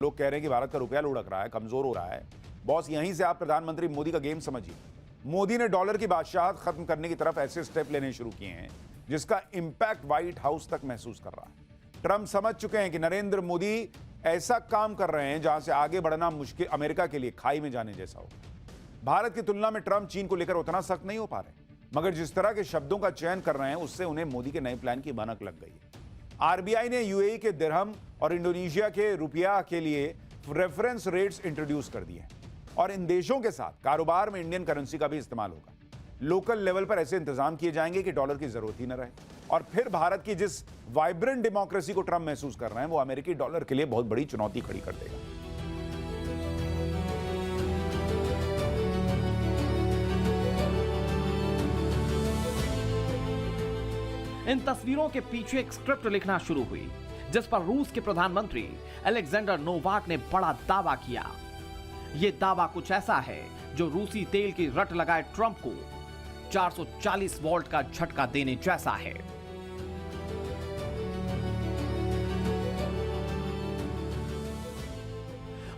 लोग कह रहे हैं कि भारत का रुपया लुढ़क रहा है, कमजोर हो रहा है। बॉस, यहीं से आप प्रधानमंत्री मोदी का गेम समझिए। मोदी ने डॉलर की बादशाहत खत्म करने की तरफ ऐसे स्टेप लेने शुरू किए हैं जिसका इंपैक्ट व्हाइट हाउस तक महसूस कर रहा है। ट्रंप समझ चुके हैं कि नरेंद्र मोदी ऐसा काम कर रहे हैं जहां से आगे बढ़ना मुश्किल, अमेरिका के लिए खाई में जाने जैसा हो। भारत की तुलना में ट्रंप चीन को लेकर उतना सख्त नहीं हो पा रहे, मगर जिस तरह के शब्दों का चयन कर रहे हैं उससे उन्हें मोदी के नए प्लान की भनक लग गई है। आरबीआई ने यूएई के दिरहम और इंडोनेशिया के रुपया के लिए रेफरेंस रेट्स इंट्रोड्यूस कर दिए हैं और इन देशों के साथ कारोबार में इंडियन करेंसी का भी इस्तेमाल होगा। लोकल लेवल पर ऐसे इंतजाम किए जाएंगे कि डॉलर की जरूरत ही न रहे और फिर भारत की जिस वाइब्रेंट डेमोक्रेसी को ट्रंप महसूस कर रहे हैं वो अमेरिकी डॉलर के लिए बहुत बड़ी चुनौती खड़ी कर देगा। इन तस्वीरों के पीछे एक स्क्रिप्ट लिखना शुरू हुई जिस पर रूस के प्रधानमंत्री अलेक्जेंडर नोवाक ने बड़ा दावा किया। यह दावा कुछ ऐसा है जो रूसी तेल की रट लगाए ट्रंप को 440 वोल्ट का झटका देने जैसा है।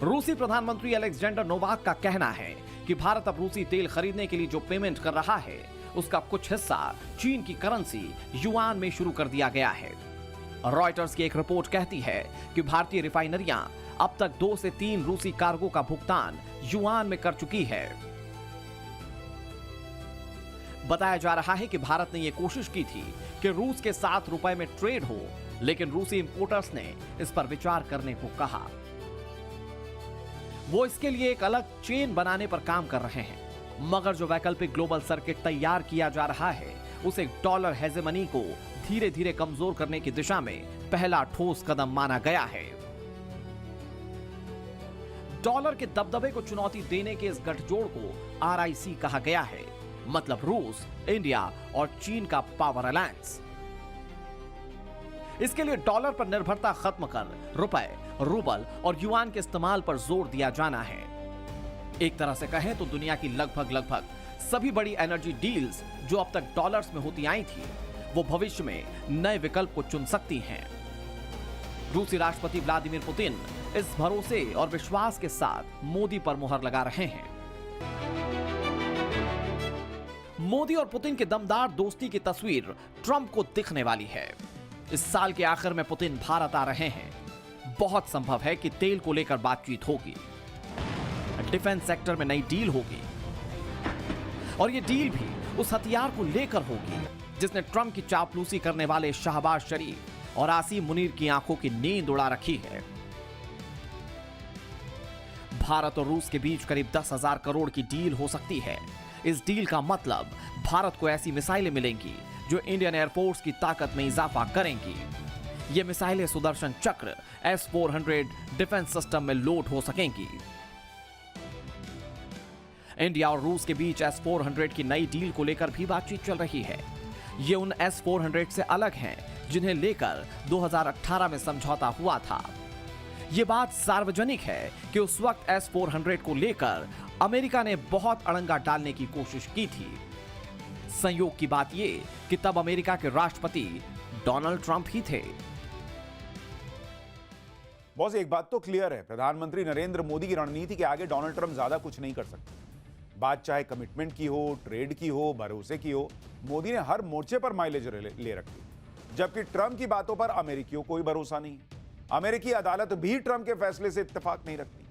रूसी प्रधानमंत्री अलेक्जेंडर नोवाक का कहना है कि भारत अब रूसी तेल खरीदने के लिए जो पेमेंट कर रहा है उसका कुछ हिस्सा चीन की करेंसी युआन में शुरू कर दिया गया है। रॉयटर्स की एक रिपोर्ट कहती है कि भारतीय रिफाइनरियां अब तक 2 से 3 रूसी कार्गो का भुगतान युआन में कर चुकी है। बताया जा रहा है कि भारत ने यह कोशिश की थी कि रूस के साथ रुपए में ट्रेड हो, लेकिन रूसी इंपोर्टर्स ने इस पर विचार करने को कहा। वो इसके लिए एक अलग चेन बनाने पर काम कर रहे हैं, मगर जो वैकल्पिक ग्लोबल सर्किट तैयार किया जा रहा है उसे डॉलर हेजेमनी को धीरे धीरे कमजोर करने की दिशा में पहला ठोस कदम माना गया है। डॉलर के दबदबे को चुनौती देने के इस गठजोड़ को आरआईसी कहा गया है, मतलब रूस, इंडिया और चीन का पावर अलायंस। इसके लिए डॉलर पर निर्भरता खत्म कर रुपए, रूबल और युआन के इस्तेमाल पर जोर दिया जाना है। एक तरह से कहें तो दुनिया की लगभग सभी बड़ी एनर्जी डील्स जो अब तक डॉलर्स में होती आई थी वो भविष्य में नए विकल्प को चुन सकती हैं। रूसी राष्ट्रपति व्लादिमीर पुतिन इस भरोसे और विश्वास के साथ मोदी पर मुहर लगा रहे हैं। मोदी और पुतिन के दमदार दोस्ती की तस्वीर ट्रंप को दिखने वाली है। इस साल के आखिर में पुतिन भारत आ रहे हैं। बहुत संभव है कि तेल को लेकर बातचीत होगी, डिफेंस सेक्टर में नई डील होगी और यह डील भी उस हथियार को लेकर होगी जिसने ट्रंप की चापलूसी करने वाले शाहबाज शरीफ और आसिम मुनीर की आंखों की नींद उड़ा रखी है। भारत और रूस के बीच करीब 10,000 करोड़ की डील हो सकती है। इस डील का मतलब भारत को ऐसी मिसाइलें मिलेंगी जो इंडियन एयरफोर्स की ताकत में इजाफा करेंगी। ये मिसाइलें सुदर्शन चक्र S-400 डिफेंस सिस्टम में लोड हो सकेंगी। इंडिया और रूस के बीच S-400 की नई डील को लेकर भी बातचीत चल रही है। ये उन S-400 से अलग हैं जिन्हें लेकर 2018 में समझौता हुआ था। ये बात सार्वजनिक है कि उस वक्त S-400 को लेकर अमेरिका ने बहुत अड़ंगा डालने की कोशिश की थी। संयोग की बात ये कि तब अमेरिका के राष्ट्रपति डोनाल्ड ट्रंप ही थे। बॉस, एक बात तो क्लियर है, प्रधानमंत्री नरेंद्र मोदी की रणनीति के आगे डोनाल्ड ट्रंप ज्यादा कुछ नहीं कर सकते। बात चाहे कमिटमेंट की हो, ट्रेड की हो, भरोसे की हो, मोदी ने हर मोर्चे पर माइलेज ले रखी, जबकि ट्रंप की बातों पर अमेरिकियों को कोई भरोसा नहीं। अमेरिकी अदालत भी ट्रंप के फैसले से इत्तेफाक नहीं रखती।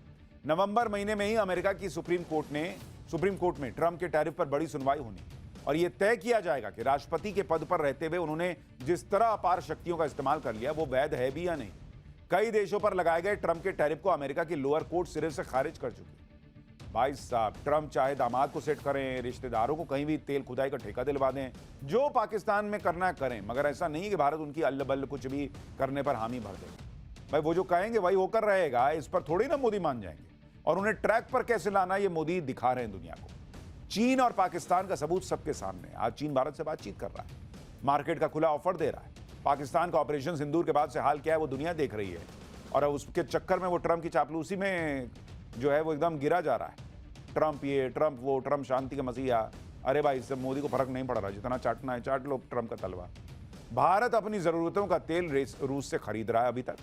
नवंबर महीने में ही अमेरिका की सुप्रीम कोर्ट में ट्रंप के टैरिफ पर बड़ी सुनवाई होनी और यह तय किया जाएगा कि राष्ट्रपति के पद पर रहते हुए उन्होंने जिस तरह अपार शक्तियों का इस्तेमाल कर लिया वो वैध है भी या नहीं। कई देशों पर लगाए गए ट्रंप के टैरिफ को अमेरिका की लोअर कोर्ट सिरे से खारिज कर चुकी। भाई साहब, ट्रंप चाहे दामाद को सेट करें, रिश्तेदारों को कहीं भी तेल खुदाई का ठेका दिलवा दें, जो पाकिस्तान में करना है करें, मगर ऐसा नहीं कि भारत उनकी अल्ल बल्ल कुछ भी करने पर हामी भर दे। भाई वो जो कहेंगे वही होकर रहेगा, इस पर थोड़ी ना मोदी मान जाएंगे। और उन्हें ट्रैक पर कैसे लाना ये मोदी दिखा रहे हैं दुनिया को। चीन और पाकिस्तान का सबूत सबके सामने। आज चीन भारत से बातचीत कर रहा है, मार्केट का खुला ऑफर दे रहा है। पाकिस्तान का ऑपरेशन सिंदूर के बाद से हाल क्या है वो दुनिया देख रही है और उसके चक्कर में वो ट्रंप की चापलूसी में जो है वो एकदम गिरा जा रहा है। ट्रंप ये, ट्रंप वो, ट्रंप शांति का मसीहा। अरे भाई, इससे मोदी को फर्क नहीं पड़ रहा, जितना चाटना है चाट लो ट्रंप का तलवा। भारत अपनी जरूरतों का तेल रूस से खरीद रहा है अभी तक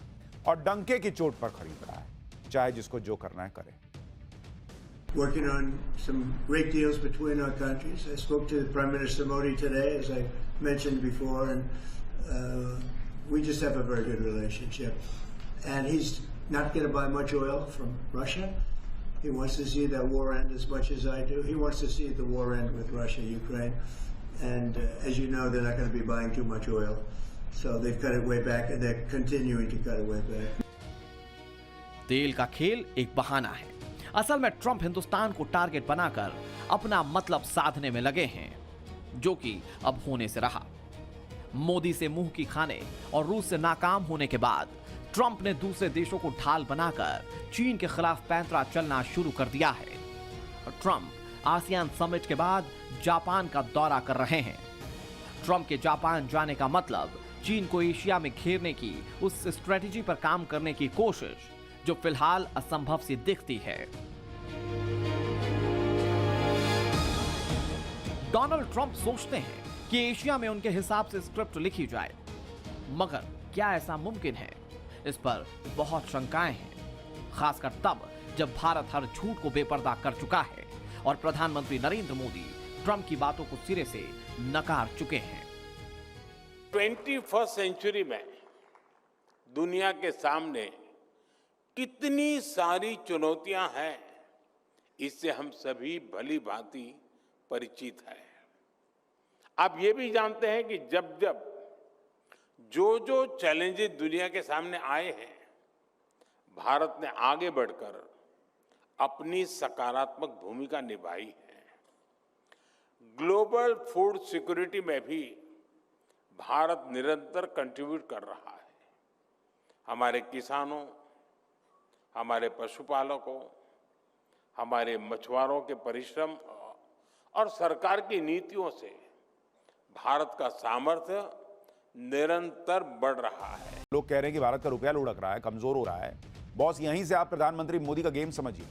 और डंके की चोट पर खरीद रहा है। चाहे जिसको जो करना है करे। Working on some great deals between our countries. I spoke to Prime Minister Modi today, as I mentioned before, and we just have a very good relationship. And he's not going to buy much oil from Russia. He wants to see that war end as much as I do. He wants to see the war end with Russia, Ukraine. And as you know, they're not going to be buying too much oil. So they've cut it way back, and they're continuing to cut it way back. तेल का खेल एक बहाना है। असल में Trump Hindustan को target बनाकर अपना मतलब साधने में लगे हैं, जो कि अब होने से रहा। मोदी से मुंह की खाने और रूस से नाकाम होने के बाद ट्रंप ने दूसरे देशों को ढाल बनाकर चीन के खिलाफ पैंतरा चलना शुरू कर दिया है। ट्रंप आसियान समिट के बाद जापान का दौरा कर रहे हैं। ट्रंप के जापान जाने का मतलब चीन को एशिया में घेरने की उस स्ट्रेटेजी पर काम करने की कोशिश, जो फिलहाल असंभव सी दिखती है। डोनाल्ड ट्रंप सोचते हैं कि एशिया में उनके हिसाब से स्क्रिप्ट लिखी जाए, मगर क्या ऐसा मुमकिन है? इस पर बहुत शंकाएं हैं, खासकर तब जब भारत हर झूठ को बेपर्दा कर चुका है और प्रधानमंत्री नरेंद्र मोदी ट्रंप की बातों को सिरे से नकार चुके हैं। 21st सेंचुरी में दुनिया के सामने कितनी सारी चुनौतियां हैं, इससे हम सभी भली भांति परिचित हैं। आप ये भी जानते हैं कि जब जब जो चैलेंजेस दुनिया के सामने आए हैं, भारत ने आगे बढ़कर अपनी सकारात्मक भूमिका निभाई है। ग्लोबल फूड सिक्योरिटी में भी भारत निरंतर कंट्रीब्यूट कर रहा है। हमारे किसानों, हमारे पशुपालकों, हमारे मछुआरों के परिश्रम और सरकार की नीतियों से भारत का सामर्थ्य निरंतर बढ़ रहा है। लोग कह रहे हैं कि भारत का रुपया लुढ़क रहा है, कमजोर हो रहा है। बॉस, यहीं से आप प्रधानमंत्री मोदी का गेम समझिए।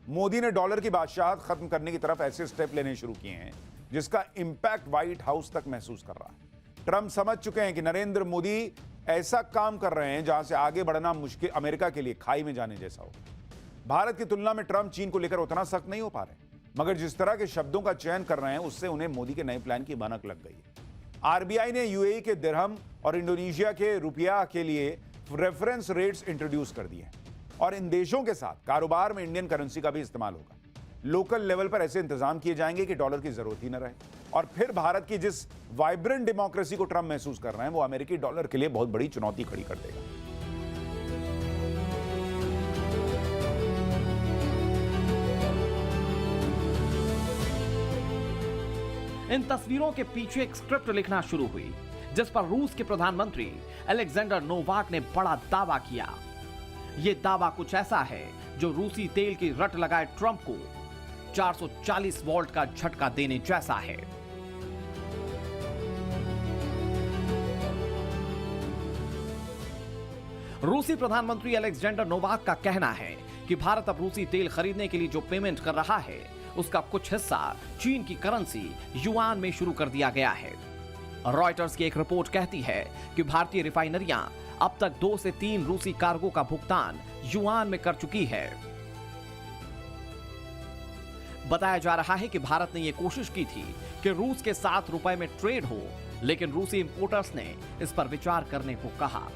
मोदी ने डॉलर की बादशाहत खत्म करने की तरफ ऐसे स्टेप लेने शुरू किए हैं जिसका इंपैक्ट व्हाइट हाउस तक महसूस कर रहा है। ट्रंप समझ चुके हैं कि नरेंद्र मोदी ऐसा काम कर रहे हैं जहां से आगे बढ़ना मुश्किल, अमेरिका के लिए खाई में जाने जैसा हो। भारत की तुलना में ट्रंप चीन को लेकर उतना सख्त नहीं हो पा रहे, मगर जिस तरह के शब्दों का चयन कर रहे हैं उससे उन्हें मोदी के नए प्लान की भनक लग गई है। आरबीआई ने यूएई के दिरहम और इंडोनेशिया के रुपया के लिए रेफरेंस रेट्स इंट्रोड्यूस कर दिए हैं और इन देशों के साथ कारोबार में इंडियन करेंसी का भी इस्तेमाल होगा। लोकल लेवल पर ऐसे इंतजाम किए जाएंगे कि डॉलर की जरूरत ही न रहे और फिर भारत की जिस वाइब्रेंट डेमोक्रेसी को ट्रंप महसूस कर रहे हैं वो अमेरिकी डॉलर के लिए बहुत बड़ी चुनौती खड़ी कर देगा। इन तस्वीरों के पीछे एक स्क्रिप्ट लिखना शुरू हुई जिस पर रूस के प्रधानमंत्री अलेक्जेंडर नोवाक ने बड़ा दावा किया। यह दावा कुछ ऐसा है जो रूसी तेल की रट लगाए ट्रंप को 440 वोल्ट का झटका देने जैसा है। रूसी प्रधानमंत्री अलेक्जेंडर नोवाक का कहना है कि भारत अब रूसी तेल खरीदने के लिए जो पेमेंट कर रहा है उसका कुछ हिस्सा चीन की करेंसी युआन में शुरू कर दिया गया है। रॉयटर्स की एक रिपोर्ट कहती है कि भारतीय रिफाइनरियां अब तक 2 से 3 रूसी कार्गो का भुगतान युआन में कर चुकी है। बताया जा रहा है कि भारत ने यह कोशिश की थी कि रूस के साथ रुपए में ट्रेड हो, लेकिन रूसी इंपोर्टर्स ने इस पर विचार करने को कहा।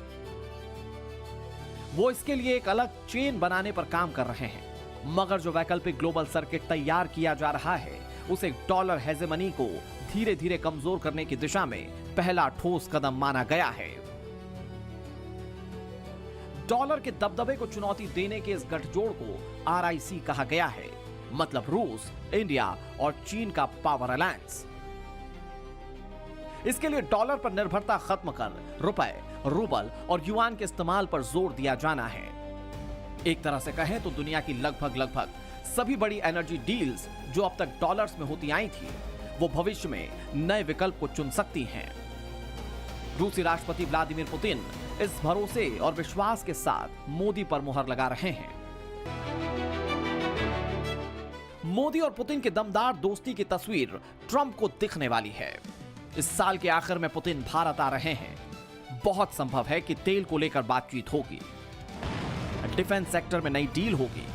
वो इसके लिए एक अलग चेन बनाने पर काम कर रहे हैं, मगर जो वैकल्पिक ग्लोबल सर्किट तैयार किया जा रहा है उसे डॉलर हेजेमनी को धीरे धीरे कमजोर करने की दिशा में पहला ठोस कदम माना गया है। डॉलर के दबदबे को चुनौती देने के इस गठजोड़ को आरआईसी कहा गया है, मतलब रूस, इंडिया और चीन का पावर अलायंस। इसके लिए डॉलर पर निर्भरता खत्म कर रुपए, रूबल और युआन के इस्तेमाल पर जोर दिया जाना है। एक तरह से कहें तो दुनिया की लगभग सभी बड़ी एनर्जी डील्स जो अब तक डॉलर्स में होती आई थी वो भविष्य में नए विकल्प को चुन सकती हैं। रूसी राष्ट्रपति व्लादिमीर पुतिन इस भरोसे और विश्वास के साथ मोदी पर मुहर लगा रहे हैं। मोदी और पुतिन के दमदार दोस्ती की तस्वीर ट्रंप को दिखने वाली है। इस साल के आखिर में पुतिन भारत आ रहे हैं। बहुत संभव है कि तेल को लेकर बातचीत होगी। डिफेंस सेक्टर में नई डील होगी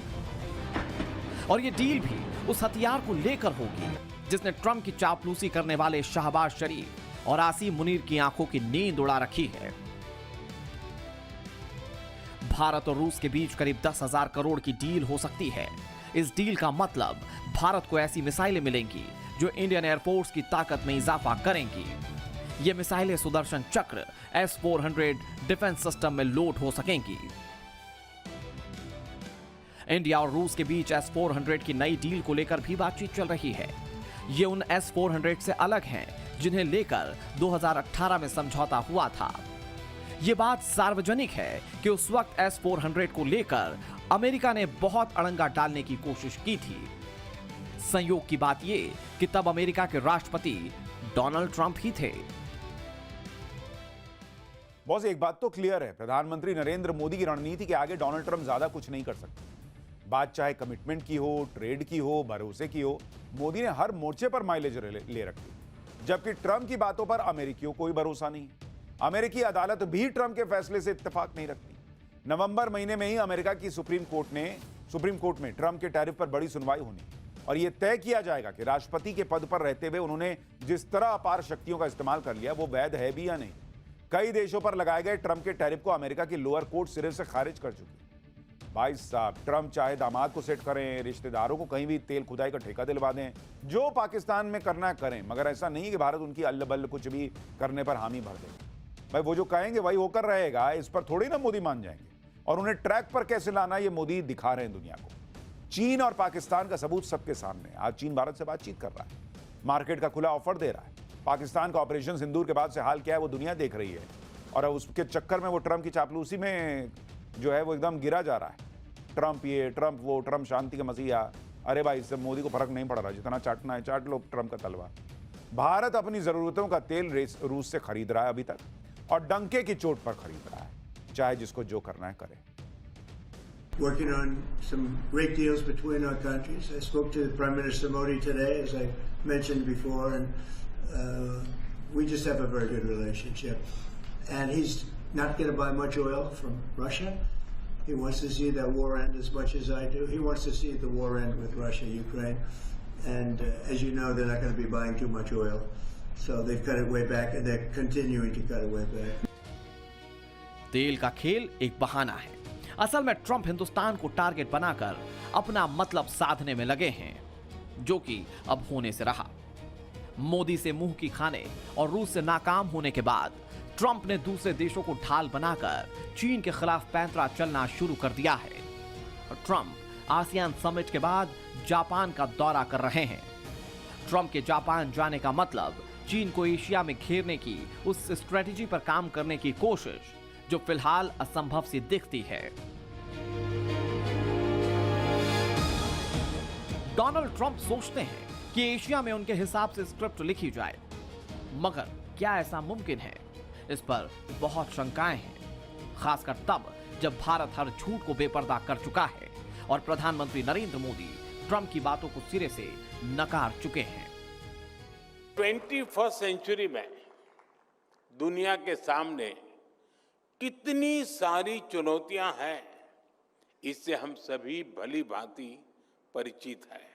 और ये डील भी उस हथियार को लेकर होगी जिसने ट्रंप की चापलूसी करने वाले शहबाज शरीफ और आसिम मुनीर की आंखों की नींद उड़ा रखी है। भारत और रूस के बीच करीब 10,000 करोड़ की डील हो सकती है। इस डील का मतलब भारत को ऐसी मिसाइलें मिलेंगी जो इंडियन एयरफोर्स की ताकत में इजाफा करेंगी। ये मिसाइलें सुदर्शन चक्र S-400 डिफेंस सिस्टम में लोड हो सकेंगी। इंडिया और रूस के बीच S-400 की नई डील को लेकर भी बातचीत चल रही है। ये उन S-400 से अलग हैं जिन्हें लेकर 2018 में समझौता हुआ था। ये बात सार्वजनिक है कि उस वक्त S-400 को लेकर अमेरिका ने बहुत अड़ंगा डालने की कोशिश की थी। संयोग की बात ये कि तब अमेरिका के राष्ट्रपति डोनाल्ड ट्रंप ही थे। बॉस, एक बात तो क्लियर है, प्रधानमंत्री नरेंद्र मोदी की रणनीति के आगे डोनाल्ड ट्रंप ज्यादा कुछ नहीं कर सकते। बात चाहे कमिटमेंट की हो, ट्रेड की हो, भरोसे की हो, मोदी ने हर मोर्चे पर माइलेज ले रखी। जबकि ट्रंप की बातों पर अमेरिकियों कोई भरोसा नहीं। अमेरिकी अदालत भी ट्रंप के फैसले से इत्तेफाक नहीं रखती। नवंबर महीने में ही अमेरिका की सुप्रीम कोर्ट में ट्रंप के टैरिफ पर बड़ी सुनवाई होनी और यह तय किया जाएगा कि राष्ट्रपति के पद पर रहते हुए उन्होंने जिस तरह अपार शक्तियों का इस्तेमाल कर लिया वो वैध है भी या नहीं। कई देशों पर लगाए गए ट्रंप के टैरिफ को अमेरिका की लोअर कोर्ट सिरे से खारिज कर चुकी। भाई साहब, ट्रंप चाहे दामाद को सेट करें, रिश्तेदारों को कहीं भी तेल खुदाई का ठेका दिलवा दें, जो पाकिस्तान में करना है करें, मगर ऐसा नहीं कि भारत उनकी अल्ल बल्ल कुछ भी करने पर हामी भर दे। भाई वो जो कहेंगे वही होकर रहेगा, इस पर थोड़ी ना मोदी मान जाएंगे। और उन्हें ट्रैक पर कैसे लाना ये मोदी दिखा रहे हैं दुनिया को। चीन और पाकिस्तान का सबूत सबके सामने। आज चीन भारत से बातचीत कर रहा है, मार्केट का खुला ऑफर दे रहा है। पाकिस्तान का ऑपरेशन सिंदूर के बाद से हाल क्या है वो दुनिया देख रही है और उसके चक्कर में वो ट्रंप की चापलूसी में जो है वो एकदम गिरा जा रहा है। ट्रंप ये, ट्रंप वो, ट्रंप शांति का मसीहा। अरे भाई, इससे मोदी को फर्क नहीं पड़ रहा, जितना चाटना है चाट लो ट्रंप का तलवार। भारत अपनी जरूरतों का तेल रूस से खरीद रहा है अभी तक और डंके की चोट पर खरीद रहा है, चाहे जिसको जो करना है करे। Working on some great deals between our countries. I spoke to Prime Minister Modi today, as I mentioned before, and we just have a very good relationship. And he's not going to buy much oil from Russia. He wants to see that war end as much as I do. He wants to see the war end with Russia, Ukraine. And as you know, they're not going to be buying too much oil. So they've cut it way back, and they're continuing to cut it way back. तेल का खेल एक बहाना है। असल में Trump Hindustan को target बनाकर अपना मतलब साधने में लगे हैं, जो कि अब होने से रहा। मोदी से मुंह की खाने और रूस से नाकाम होने के बाद ट्रंप ने दूसरे देशों को ढाल बनाकर चीन के खिलाफ पैंतरा चलना शुरू कर दिया है। ट्रंप आसियान समिट के बाद जापान का दौरा कर रहे हैं। ट्रंप के जापान जाने का मतलब चीन को एशिया में घेरने की उस स्ट्रेटेजी पर काम करने की कोशिश जो फिलहाल असंभव सी दिखती है। डोनाल्ड ट्रंप सोचते हैं कि एशिया में उनके हिसाब से स्क्रिप्ट लिखी जाए, मगर क्या ऐसा मुमकिन है? इस पर बहुत शंकाएं हैं, खासकर तब जब भारत हर झूठ को बेपर्दा कर चुका है और प्रधानमंत्री नरेंद्र मोदी ट्रंप की बातों को सिरे से नकार चुके हैं। 21st सेंचुरी में दुनिया के सामने कितनी सारी चुनौतियां हैं, इससे हम सभी भली भांति परिचित हैं।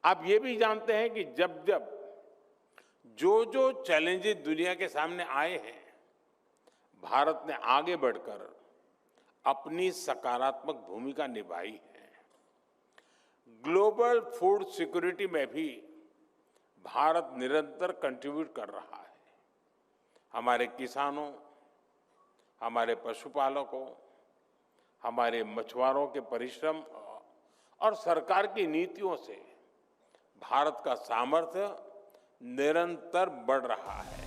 आप ये भी जानते हैं कि जब जब जो चैलेंजेस दुनिया के सामने आए हैं, भारत ने आगे बढ़कर अपनी सकारात्मक भूमिका निभाई है। ग्लोबल फूड सिक्योरिटी में भी भारत निरंतर कंट्रीब्यूट कर रहा है। हमारे किसानों, हमारे पशुपालकों, हमारे मछुआरों के परिश्रम और सरकार की नीतियों से भारत का सामर्थ्य निरंतर बढ़ रहा है।